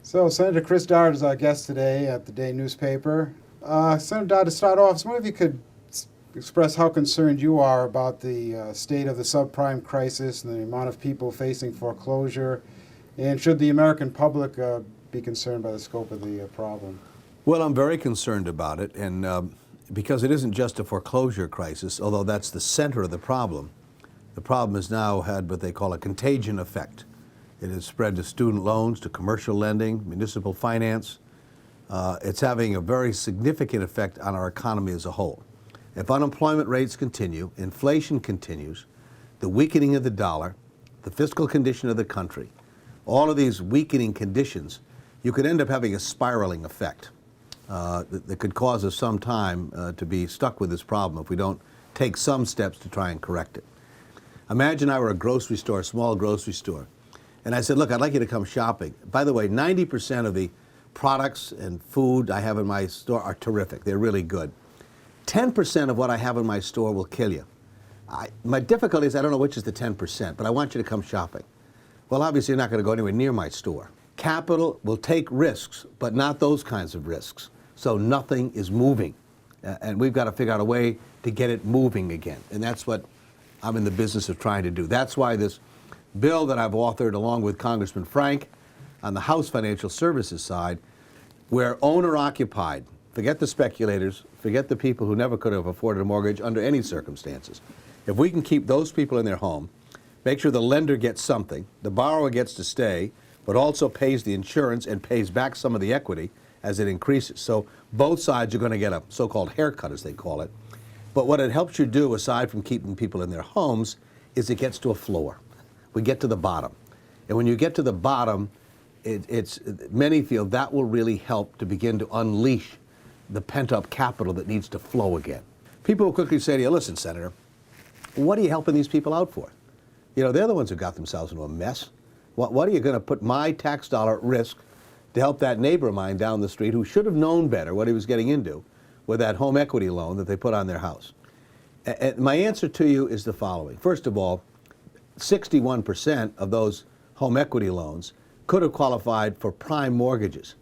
So, Senator Chris Dodd is our guest today at the Day newspaper. Senator Dodd, to start off, I was wondering if you could express how concerned you are about the state of the subprime crisis and the amount of people facing foreclosure, and should the American public be concerned by the scope of the problem? Well, I'm very concerned about it, and because it isn't just a foreclosure crisis, although that's the center of the problem. The problem has now had what they call a contagion effect. It has spread to student loans, to commercial lending, municipal finance. It's having a very significant effect on our economy as a whole. If unemployment rates continue, inflation continues, the weakening of the dollar, the fiscal condition of the country, all of these weakening conditions, you could end up having a spiraling effect that could cause us some time to be stuck with this problem if we don't take some steps to try and correct it. Imagine I were a grocery store, a small grocery store, and I said, look, I'd like you to come shopping. By the way, 90% of the products and food I have in my store are terrific. They're really good. 10% of what I have in my store will kill you. My difficulty is I don't know which is the 10%, but I want you to come shopping. Well, obviously you're not going to go anywhere near my store. Capital will take risks, but not those kinds of risks. So nothing is moving. And we've got to figure out a way to get it moving again. And that's what I'm in the business of trying to do. That's why this bill that I've authored along with Congressman Frank on the House Financial Services side, where owner-occupied, forget the speculators, forget the people who never could have afforded a mortgage under any circumstances. If we can keep those people in their home, make sure the lender gets something, the borrower gets to stay, but also pays the insurance and pays back some of the equity as it increases. So both sides are going to get a so-called haircut, as they call it. But what it helps you do, aside from keeping people in their homes, is it gets to a floor. We get to the bottom. And when you get to the bottom, many feel that will really help to begin to unleash the pent-up capital that needs to flow again. People will quickly say to you, listen, Senator, what are you helping these people out for? You know, they're the ones who got themselves into a mess. What are you going to put my tax dollar at risk to help that neighbor of mine down the street who should have known better what he was getting into with that home equity loan that they put on their house? And my answer to you is the following. First of all, 61% of those home equity loans could have qualified for prime mortgages,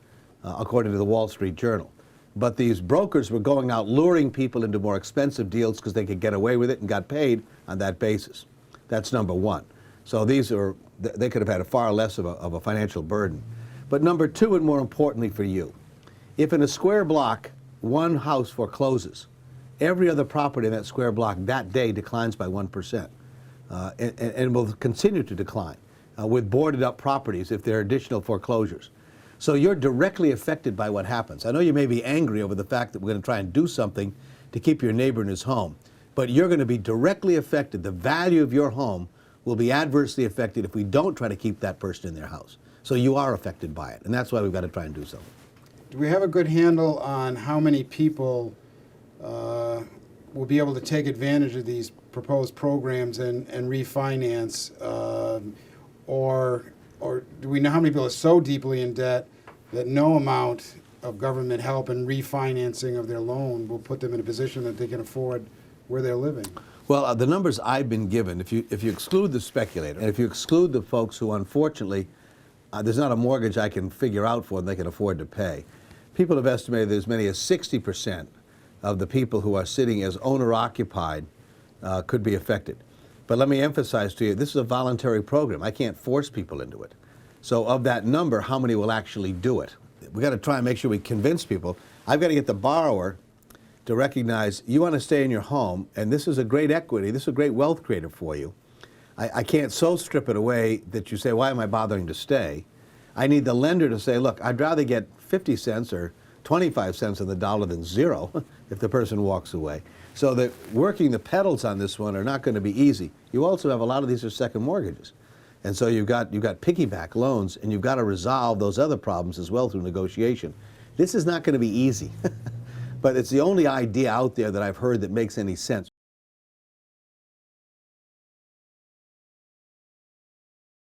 according to the Wall Street Journal. But these brokers were going out luring people into more expensive deals because they could get away with it and got paid on that basis. That's number one. So they could have had a far less of a financial burden. But number two, and more importantly for you, if in a square block one house forecloses, every other property in that square block that day declines by 1%. And will continue to decline with boarded up properties if there are additional foreclosures. So you're directly affected by what happens. I know you may be angry over the fact that we're going to try and do something to keep your neighbor in his home, but you're going to be directly affected. The value of your home will be adversely affected if we don't try to keep that person in their house. So you are affected by it, and that's why we've got to try and do something. Do we have a good handle on how many people will be able to take advantage of these proposed programs and refinance, or do we know how many people are so deeply in debt that no amount of government help and refinancing of their loan will put them in a position that they can afford where they're living? Well, the numbers I've been given, if you exclude the speculator, and if you exclude the folks who unfortunately there's not a mortgage I can figure out for them they can afford to pay, people have estimated that as many as 60% of the people who are sitting as owner-occupied could be affected. But let me emphasize to you, this is a voluntary program. I can't force people into it. So of that number, how many will actually do it? We've got to try and make sure we convince people. I've got to get the borrower to recognize you want to stay in your home, and this is a great equity, this is a great wealth creator for you. I can't so strip it away that you say, why am I bothering to stay? I need the lender to say, look, I'd rather get 50 cents or 25 cents on the dollar than zero if the person walks away. So that working the pedals on this one are not going to be easy. You also have a lot of these are second mortgages. And so you've got piggyback loans, and you've got to resolve those other problems as well through negotiation. This is not going to be easy, but it's the only idea out there that I've heard that makes any sense.